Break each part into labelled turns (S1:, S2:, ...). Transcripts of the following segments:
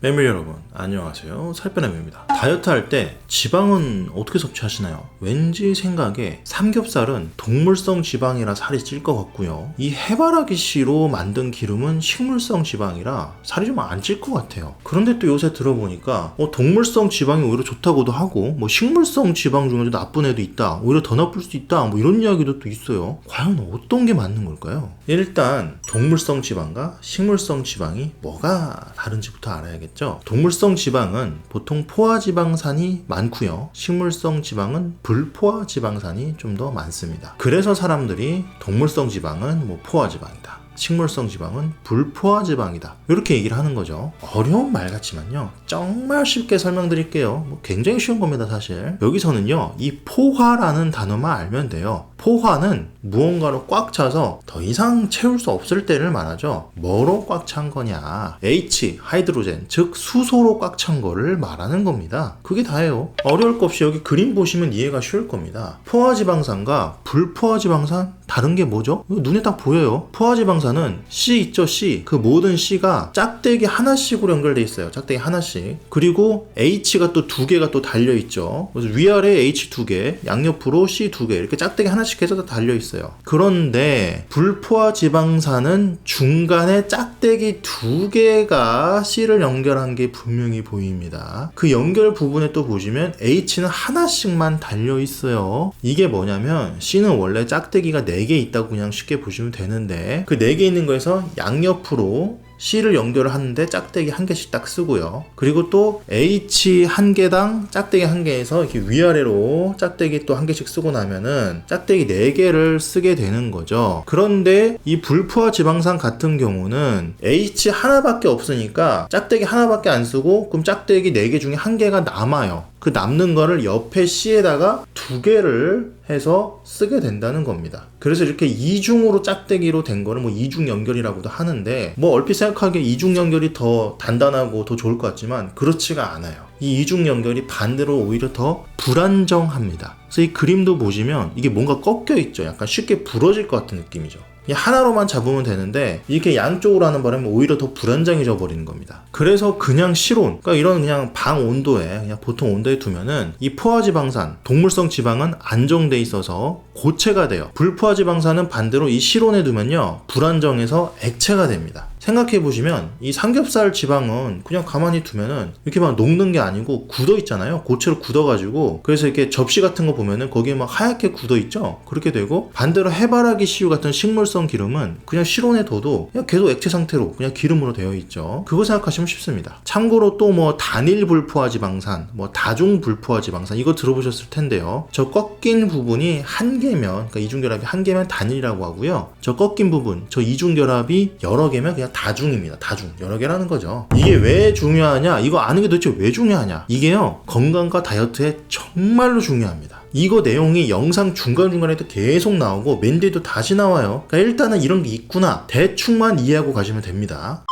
S1: 패밀리 여러분 안녕하세요. 살빼남입니다. 다이어트 할 때 지방은 어떻게 섭취하시나요? 왠지 생각에 삼겹살은 동물성 지방이라 살이 찔 것 같고요, 이 해바라기 씨로 만든 기름은 식물성 지방이라 살이 좀 안 찔 것 같아요. 그런데 또 요새 들어보니까 동물성 지방이 오히려 좋다고도 하고 식물성 지방 중에도 나쁜 애도 있다, 오히려 더 나쁠 수도 있다, 이런 이야기도 또 있어요. 과연 어떤 게 맞는 걸까요? 일단 동물성 지방과 식물성 지방이 뭐가 다른지부터 알아야겠죠. 동물성 지방은 보통 포화지방산이 많고요, 식물성 지방은 불포화지방산이 좀 더 많습니다. 그래서 사람들이 동물성 지방은 포화지방이다, 식물성 지방은 불포화지방이다, 이렇게 얘기를 하는 거죠. 어려운 말 같지만요, 정말 쉽게 설명드릴게요. 굉장히 쉬운 겁니다. 사실 여기서는요, 이 포화라는 단어만 알면 돼요. 포화는 무언가로 꽉 차서 더 이상 채울 수 없을 때를 말하죠. 뭐로 꽉 찬 거냐? H, 하이드로젠, 즉 수소로 꽉 찬 거를 말하는 겁니다. 그게 다예요. 어려울 것 없이 여기 그림 보시면 이해가 쉬울 겁니다. 포화지방산과 불포화지방산 다른 게 뭐죠? 눈에 딱 보여요. 포화지방산은 C 있죠, C. 그 모든 C가 짝대기 하나씩으로 연결돼 있어요. 짝대기 하나씩. 그리고 H가 또 두 개가 또 달려 있죠. 그래서 위아래 H 두 개, 양옆으로 C 두 개, 이렇게 짝대기 하나씩 해서 다 달려 있어요. 그런데 불포화지방산은 중간에 짝대기 두 개가 C를 연결한 게 분명히 보입니다. 그 연결 부분에 또 보시면 H는 하나씩만 달려 있어요. 이게 뭐냐면 C는 원래 짝대기가 4개 있다고 그냥 쉽게 보시면 되는데, 그 4개 있는 거에서 양옆으로 C를 연결을 하는데 짝대기 한 개씩 딱 쓰고요. 그리고 또 H 한 개당 짝대기 한 개에서 이렇게 위아래로 짝대기 또 한 개씩 쓰고 나면은 짝대기 4개를 쓰게 되는 거죠. 그런데 이 불포화 지방산 같은 경우는 H 하나밖에 없으니까 짝대기 하나밖에 안 쓰고, 그럼 짝대기 4개 중에 한 개가 남아요. 그 남는 거를 옆에 C에다가 2개를 해서 쓰게 된다는 겁니다. 그래서 이렇게 이중으로 짝대기로 된 거를 이중 연결이라고도 하는데, 얼핏 생각하기에 이중 연결이 더 단단하고 더 좋을 것 같지만 그렇지가 않아요. 이 이중 연결이 반대로 오히려 더 불안정합니다. 그래서 이 그림도 보시면 이게 뭔가 꺾여 있죠. 약간 쉽게 부러질 것 같은 느낌이죠. 하나로만 잡으면 되는데 이렇게 양쪽으로 하는 바람에 오히려 더 불안정해져 버리는 겁니다. 그래서 그냥 실온, 그러니까 이런 그냥 방 온도에, 그냥 보통 온도에 두면은 이 포화지방산, 동물성 지방은 안정돼 있어서 고체가 돼요. 불포화지방산은 반대로 이 실온에 두면요, 불안정해서 액체가 됩니다. 생각해보시면 이 삼겹살 지방은 그냥 가만히 두면은 이렇게 막 녹는 게 아니고 굳어 있잖아요. 고체로 굳어가지고. 그래서 이렇게 접시 같은 거 보면은 거기에 막 하얗게 굳어 있죠. 그렇게 되고, 반대로 해바라기 씨유 같은 식물성 기름은 그냥 실온에 둬도 그냥 계속 액체 상태로 그냥 기름으로 되어 있죠. 그거 생각하시면 쉽습니다. 참고로 또 단일 불포화지방산, 다중 불포화지방산, 이거 들어보셨을 텐데요. 저 꺾인 부분이 한 개면, 그러니까 이중결합이 한 개면 단일이라고 하고요. 저 꺾인 부분, 저 이중결합이 여러 개면 그냥 다중입니다. 다중. 여러 개라는 거죠. 이게 왜 중요하냐? 이거 아는 게 도대체 왜 중요하냐? 이게요, 건강과 다이어트에 정말로 중요합니다. 이거 내용이 영상 중간중간에도 계속 나오고 맨 뒤에도 다시 나와요. 그러니까 일단은 이런 게 있구나, 대충만 이해하고 가시면 됩니다.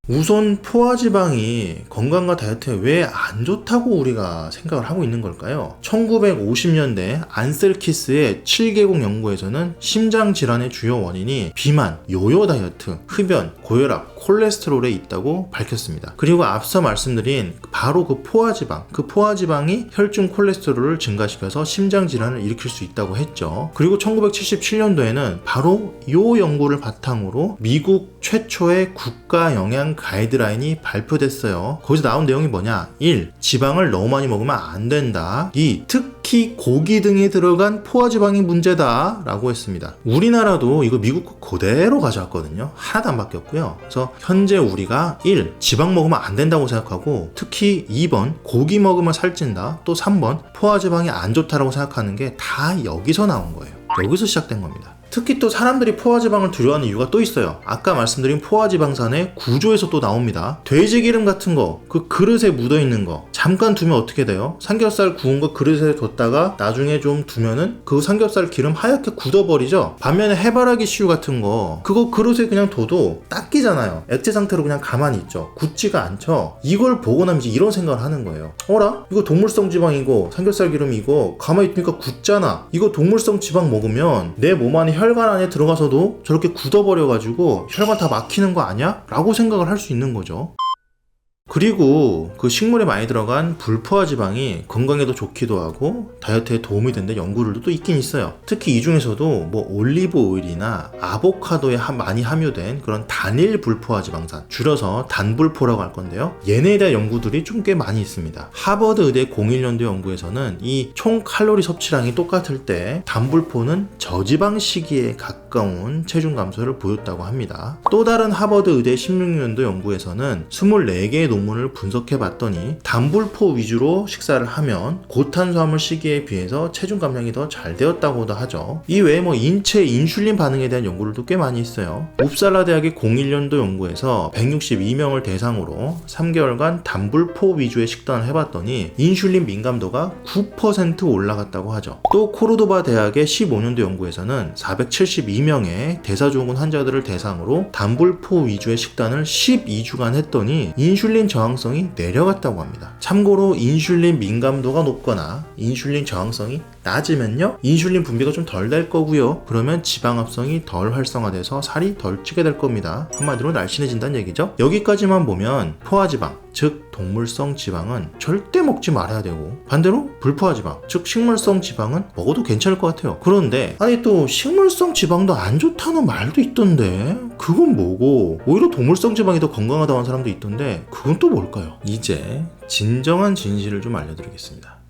S1: 우선 포화지방이 건강과 다이어트에 왜 안 좋다고 우리가 생각을 하고 있는 걸까요? 1950년대 안셀키스의 7개국 연구에서는 심장질환의 주요 원인이 비만, 요요 다이어트, 흡연, 고혈압, 콜레스테롤에 있다고 밝혔습니다. 그리고 앞서 말씀드린 바로 그 포화지방이 혈중 콜레스테롤을 증가시켜서 심장질환을 일으킬 수 있다고 했죠. 그리고 1977년도에는 바로 이 연구를 바탕으로 미국 최초의 국가 영양 가이드라인이 발표됐어요. 거기서 나온 내용이 뭐냐? 1. 지방을 너무 많이 먹으면 안 된다. 2. 특히 고기 등에 들어간 포화지방이 문제다 라고 했습니다. 우리나라도 이거 미국 거 그대로 가져왔거든요. 하나도 안 바뀌었고요. 그래서 현재 우리가 1. 지방 먹으면 안 된다고 생각하고, 특히 2번 고기 먹으면 살찐다, 또 3번 포화지방이 안 좋다라고 생각하는 게 다 여기서 나온 거예요. 여기서 시작된 겁니다. 특히 또 사람들이 포화지방을 두려워하는 이유가 또 있어요. 아까 말씀드린 포화지방산의 구조에서 또 나옵니다. 돼지기름 같은 거, 그 그릇에 묻어있는 거 잠깐 두면 어떻게 돼요? 삼겹살 구운 거 그릇에 뒀다가 나중에 좀 두면은 그 삼겹살 기름 하얗게 굳어버리죠. 반면에 해바라기 씨유 같은 거, 그거 그릇에 그냥 둬도 딱 끼잖아요. 액체 상태로 그냥 가만히 있죠. 굳지가 않죠. 이걸 보고 나면 이제 이런 생각을 하는 거예요. 어라? 이거 동물성 지방이고 삼겹살 기름이고 가만히 있으니까 굳잖아. 이거 동물성 지방 먹으면 내 몸 안에 혈관 안에 들어가서도 저렇게 굳어버려가지고 혈관 다 막히는 거 아니야? 라고 생각을 할 수 있는 거죠. 그리고 그 식물에 많이 들어간 불포화 지방이 건강에도 좋기도 하고 다이어트에 도움이 된다는 연구들도 또 있긴 있어요. 특히 이 중에서도 뭐 올리브 오일이나 아보카도에 많이 함유된 그런 단일 불포화 지방산, 줄여서 단불포라고 할 건데요. 얘네에 대한 연구들이 좀 꽤 많이 있습니다. 하버드 의대 01년도 연구에서는 이 총 칼로리 섭취량이 똑같을 때 단불포는 저지방 시기에 가까운 체중 감소를 보였다고 합니다. 또 다른 하버드 의대 16년도 연구에서는 24개의 논문을 분석해 봤더니 단불포 위주로 식사를 하면 고탄수화물 시기에 비해서 체중 감량이 더 잘 되었다고도 하죠. 이 외에 뭐 인체 인슐린 반응에 대한 연구들도 꽤 많이 있어요. 웁살라 대학의 01년도 연구에서 162명을 대상으로 3개월간 단불포 위주의 식단을 해봤더니 인슐린 민감도가 9% 올라갔다고 하죠. 또 코르도바 대학의 15년도 연구에서는 472명의 대사증후군 환자들을 대상으로 단불포 위주의 식단을 12주간 했더니 인슐린 저항성이 내려갔다고 합니다. 참고로 인슐린 민감도가 높거나 인슐린 저항성이 낮으면요, 인슐린 분비가 좀 덜 될 거고요. 그러면 지방합성이 덜 활성화돼서 살이 덜 찌게 될 겁니다. 한마디로 날씬해진다는 얘기죠. 여기까지만 보면 포화지방, 즉 동물성 지방은 절대 먹지 말아야 되고, 반대로 불포화 지방, 즉 식물성 지방은 먹어도 괜찮을 것 같아요. 그런데 아니 또 식물성 지방도 안 좋다는 말도 있던데 그건 뭐고, 오히려 동물성 지방이 더 건강하다고 하는 사람도 있던데 그건 또 뭘까요? 이제 진정한 진실을 좀 알려드리겠습니다.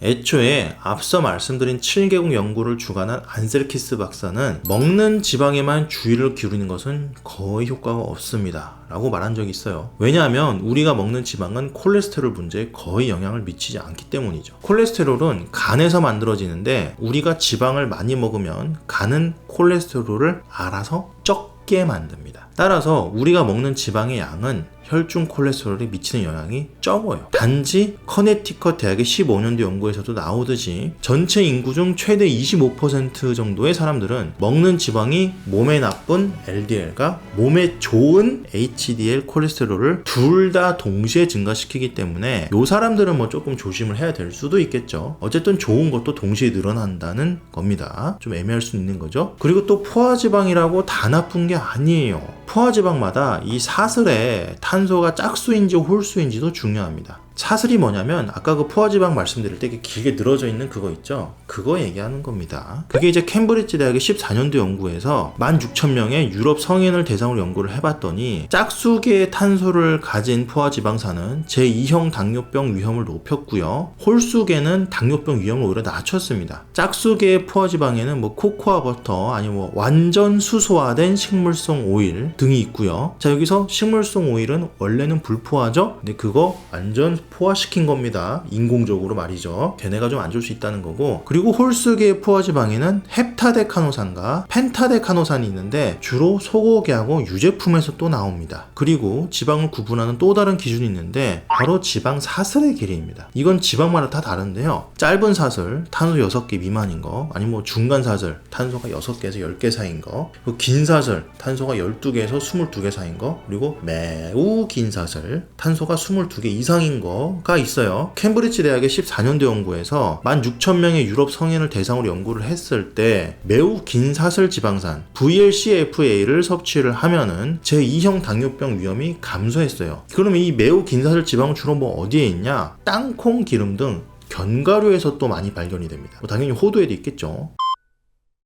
S1: 애초에 앞서 말씀드린 7개국 연구를 주관한 안셀키스 박사는 먹는 지방에만 주의를 기울이는 것은 거의 효과가 없습니다 라고 말한 적이 있어요. 왜냐하면 우리가 먹는 지방은 콜레스테롤 문제에 거의 영향을 미치지 않기 때문이죠. 콜레스테롤은 간에서 만들어지는데 우리가 지방을 많이 먹으면 간은 콜레스테롤을 알아서 적게 만듭니다. 따라서 우리가 먹는 지방의 양은 혈중 콜레스테롤에 미치는 영향이 적어요. 단지 커네티컷 대학의 15년도 연구에서도 나오듯이 전체 인구 중 최대 25% 정도의 사람들은 먹는 지방이 몸에 나쁜 LDL과 몸에 좋은 HDL 콜레스테롤을 둘 다 동시에 증가시키기 때문에 이 사람들은 뭐 조금 조심을 해야 될 수도 있겠죠. 어쨌든 좋은 것도 동시에 늘어난다는 겁니다. 좀 애매할 수 있는 거죠. 그리고 또 포화지방이라고 다 나쁜 게 아니에요. 포화지방마다 이 사슬에 탄소가 짝수인지 홀수인지도 중요합니다. 사슬이 뭐냐면 아까 그 포화지방 말씀드릴 때 이렇게 길게 늘어져 있는 그거 있죠? 그거 얘기하는 겁니다. 그게 이제 캠브리지 대학의 14년도 연구에서 16,000명의 유럽 성인을 대상으로 연구를 해봤더니 짝수계의 탄소를 가진 포화지방산은 제2형 당뇨병 위험을 높였고요. 홀수계는 당뇨병 위험을 오히려 낮췄습니다. 짝수계의 포화지방에는 뭐 코코아 버터 아니면 뭐 완전 수소화된 식물성 오일 등이 있고요. 자, 여기서 식물성 오일은 원래는 불포화죠? 근데 그거 완전 포화시킨 겁니다. 인공적으로 말이죠. 걔네가 좀 안 좋을 수 있다는 거고, 그리고 홀수계의 포화지방에는 헵타데카노산과 펜타데카노산이 있는데 주로 소고기하고 유제품에서 또 나옵니다. 그리고 지방을 구분하는 또 다른 기준이 있는데 바로 지방 사슬의 길이입니다. 이건 지방마다 다 다른데요. 짧은 사슬, 탄소 6개 미만인 거, 아니면 뭐 중간 사슬, 탄소가 6개에서 10개 사이인 거, 그리고 긴 사슬, 탄소가 12개에서 22개 사이인 거, 그리고 매우 긴 사슬, 탄소가 22개 이상인 거가 있어요. 캠브리지 대학의 14년도 연구에서 16,000명의 유럽 성인을 대상으로 연구를 했을 때 매우 긴 사슬 지방산 VLCFA를 섭취를 하면은 제2형 당뇨병 위험이 감소했어요. 그러면 이 매우 긴 사슬 지방은 주로 뭐 어디에 있냐? 땅콩, 기름 등 견과류에서 또 많이 발견이 됩니다. 뭐 당연히 호두에도 있겠죠.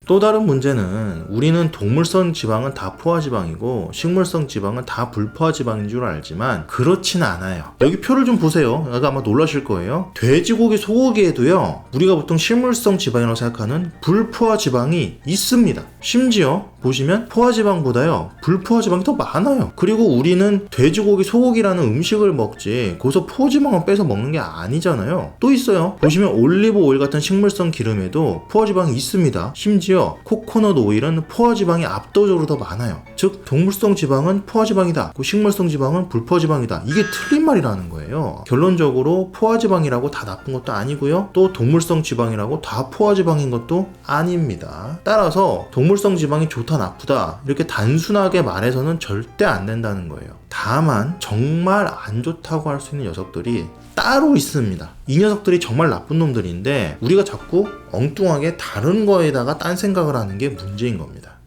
S1: 또 다른 문제는 우리는 동물성 지방은 다 포화지방이고 식물성 지방은 다 불포화지방인 줄 알지만 그렇지는 않아요. 여기 표를 좀 보세요. 여기 아마 놀라실 거예요. 돼지고기, 소고기에도요, 우리가 보통 식물성 지방이라고 생각하는 불포화지방이 있습니다. 심지어 보시면 포화지방보다요 불포화지방이 더 많아요. 그리고 우리는 돼지고기, 소고기라는 음식을 먹지 거기서 포지방을 빼서 먹는 게 아니잖아요. 또 있어요. 보시면 올리브 오일 같은 식물성 기름에도 포화지방이 있습니다. 심지어 코코넛 오일은 포화지방이 압도적으로 더 많아요. 즉 동물성 지방은 포화지방이다, 식물성 지방은 불포화지방이다, 이게 틀린 말이라는 거예요. 결론적으로 포화지방이라고 다 나쁜 것도 아니고요, 또 동물성 지방이라고 다 포화지방인 것도 아닙니다. 따라서 동물성 지방이 좋다 나쁘다 이렇게 단순하게 말해서는 절대 안 된다는 거예요. 다만 정말 안 좋다고 할 수 있는 녀석들이 따로 있습니다. 이 녀석들이 정말 나쁜 놈들인데 우리가 자꾸 엉뚱하게 다른 거에다가 딴 생각을 하는 게 문제인 겁니다.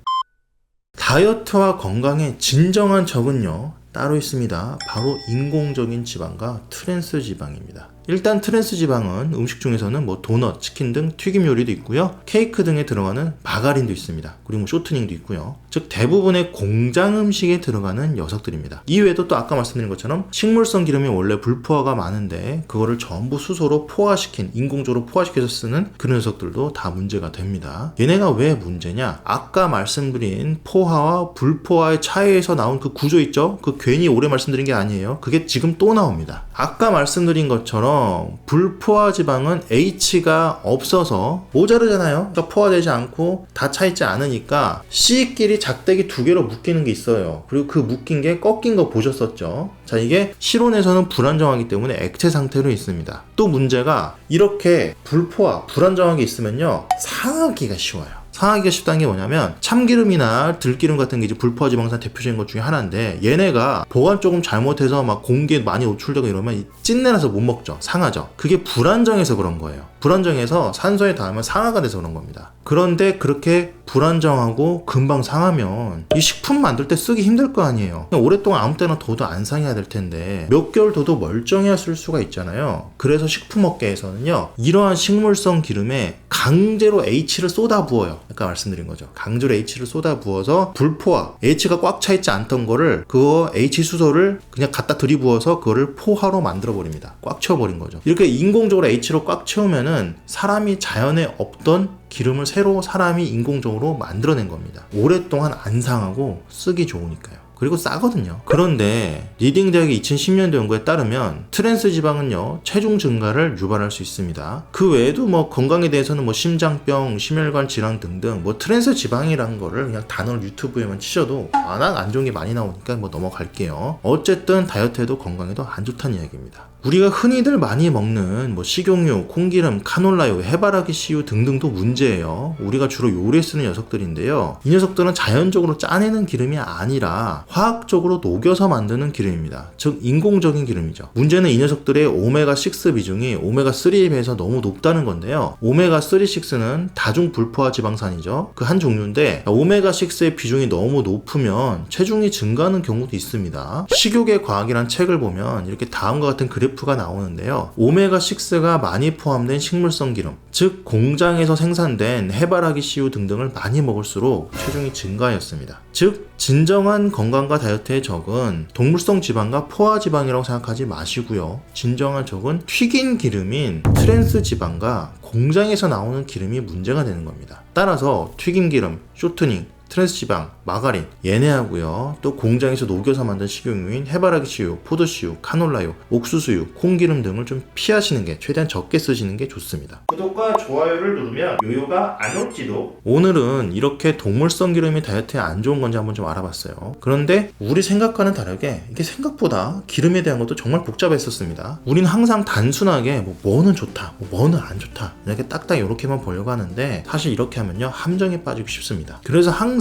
S1: 다이어트와 건강의 진정한 적은요, 따로 있습니다. 바로 인공적인 지방과 트랜스 지방입니다. 일단 트랜스 지방은 음식 중에서는 뭐 도넛, 치킨 등 튀김 요리도 있고요. 케이크 등에 들어가는 마가린도 있습니다. 그리고 뭐 쇼트닝도 있고요. 즉 대부분의 공장 음식에 들어가는 녀석들입니다. 이외에도 또 아까 말씀드린 것처럼 식물성 기름이 원래 불포화가 많은데 그거를 전부 수소로 포화시킨, 인공적으로 포화시켜서 쓰는 그런 녀석들도 다 문제가 됩니다. 얘네가 왜 문제냐? 아까 말씀드린 포화와 불포화의 차이에서 나온 그 구조 있죠? 그 괜히 오래 말씀드린 게 아니에요. 그게 지금 또 나옵니다. 아까 말씀드린 것처럼 불포화 지방은 H가 없어서 모자르잖아요. 그러니까 포화되지 않고 다 차있지 않으니까 C끼리 작대기 두 개로 묶이는 게 있어요. 그리고 그 묶인 게 꺾인 거 보셨었죠? 자, 이게 실온에서는 불안정하기 때문에 액체 상태로 있습니다. 또 문제가 이렇게 불포화, 불안정하게 있으면요, 상하기가 쉬워요. 상하기가 쉽다는 게 뭐냐면 참기름이나 들기름 같은 게 이제 불포화 지방산 대표적인 것 중에 하나인데 얘네가 보관 조금 잘못해서 막 공기에 많이 노출되고 이러면 찐내나서 못 먹죠. 상하죠. 그게 불안정해서 그런 거예요. 불안정해서 산소에 닿으면 상하가 돼서 그런 겁니다. 그런데 그렇게 불안정하고 금방 상하면 이 식품 만들 때 쓰기 힘들 거 아니에요. 그냥 오랫동안 아무 때나 둬도 안 상해야 될 텐데 몇 개월 둬도 멀쩡해야 쓸 수가 있잖아요. 그래서 식품업계에서는요, 이러한 식물성 기름에 강제로 H를 쏟아 부어요. 아까 말씀드린 거죠. 강제로 H를 쏟아 부어서 불포화, H가 꽉 차 있지 않던 거를 그거 H 수소를 그냥 갖다 들이부어서 그거를 포화로 만들어 버립니다. 꽉 채워버린 거죠. 이렇게 인공적으로 H로 꽉 채우면은 사람이 자연에 없던 기름을 새로 사람이 인공적으로 만들어낸 겁니다. 오랫동안 안 상하고 쓰기 좋으니까요. 그리고 싸거든요. 그런데 리딩 대학의 2010년도 연구에 따르면 트랜스 지방은요, 체중 증가를 유발할 수 있습니다. 그 외에도 뭐 건강에 대해서는 뭐 심장병, 심혈관 질환 등등 뭐 트랜스 지방이라는 거를 그냥 단어를 유튜브에만 치셔도 워낙 안 좋은 게 많이 나오니까 뭐 넘어갈게요. 어쨌든 다이어트에도 건강에도 안 좋다는 이야기입니다. 우리가 흔히들 많이 먹는 뭐 식용유, 콩기름, 카놀라유, 해바라기 씨유 등등도 문제예요. 우리가 주로 요리에 쓰는 녀석들인데요. 이 녀석들은 자연적으로 짜내는 기름이 아니라 화학적으로 녹여서 만드는 기름입니다. 즉 인공적인 기름이죠. 문제는 이 녀석들의 오메가6 비중이 오메가3에 비해서 너무 높다는 건데요. 오메가3, 6는 다중 불포화 지방산이죠. 그 한 종류인데 오메가6의 비중이 너무 높으면 체중이 증가하는 경우도 있습니다. 식욕의 과학이란 책을 보면 이렇게 다음과 같은 그래프가 나오는데요. 오메가6가 많이 포함된 식물성 기름, 즉 공장에서 생산된 해바라기 씨유 등등을 많이 먹을수록 체중이 증가하였습니다. 즉 진정한 건강과 다이어트의 적은 동물성 지방과 포화 지방이라고 생각하지 마시고요. 진정한 적은 튀긴 기름인 트랜스 지방과 공장에서 나오는 기름이 문제가 되는 겁니다. 따라서 튀김 기름, 쇼트닝, 트랜스 지방, 마가린 얘네하고요, 또 공장에서 녹여서 만든 식용유인 해바라기 씨유, 포도씨유, 카놀라유, 옥수수유, 콩기름 등을 좀 피하시는 게, 최대한 적게 쓰시는 게 좋습니다. 구독과 좋아요를 누르면 요요가 안 올지도. 오늘은 이렇게 동물성 기름이 다이어트에 안 좋은 건지 한번 좀 알아봤어요. 그런데 우리 생각과는 다르게 이게 생각보다 기름에 대한 것도 정말 복잡했었습니다. 우리는 항상 단순하게 뭐는 좋다, 뭐는 안 좋다 이렇게 딱딱 이렇게만 보려고 하는데 사실 이렇게 하면요 함정에 빠지기 쉽습니다. 그래서 항상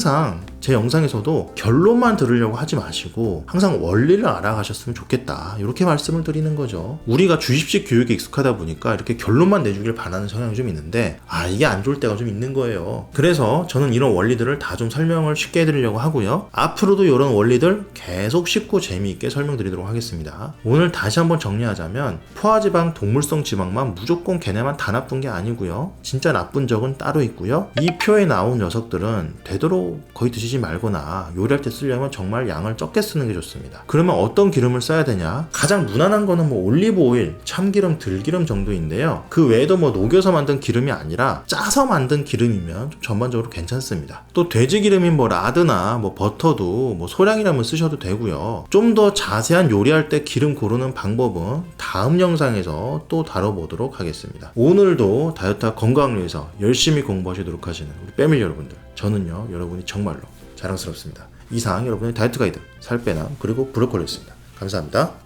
S1: 제 영상에서도 결론만 들으려고 하지 마시고 항상 원리를 알아가셨으면 좋겠다 이렇게 말씀을 드리는 거죠. 우리가 주입식 교육에 익숙하다 보니까 이렇게 결론만 내주길 바라는 성향이 좀 있는데 이게 안 좋을 때가 좀 있는 거예요. 그래서 저는 이런 원리들을 다 좀 설명을 쉽게 해드리려고 하고요. 앞으로도 이런 원리들 계속 쉽고 재미있게 설명드리도록 하겠습니다. 오늘 다시 한번 정리하자면 포화지방, 동물성 지방만 무조건 걔네만 다 나쁜 게 아니고요. 진짜 나쁜 적은 따로 있고요. 이 표에 나온 녀석들은 되도록 거의 드시지 말거나 요리할 때 쓰려면 정말 양을 적게 쓰는 게 좋습니다. 그러면 어떤 기름을 써야 되냐? 가장 무난한 거는 뭐 올리브 오일, 참기름, 들기름 정도인데요. 그 외에도 뭐 녹여서 만든 기름이 아니라 짜서 만든 기름이면 좀 전반적으로 괜찮습니다. 또 돼지 기름인 뭐 라드나 뭐 버터도 뭐 소량이라면 쓰셔도 되고요. 좀 더 자세한 요리할 때 기름 고르는 방법은 다음 영상에서 또 다뤄보도록 하겠습니다. 오늘도 다이어트와 건강을 위해서 열심히 공부하시도록 하시는 우리 패밀리 여러분들, 저는요 여러분이 정말로 자랑스럽습니다. 이상 여러분의 다이어트 가이드 살빼남 그리고 브로콜리였습니다. 감사합니다.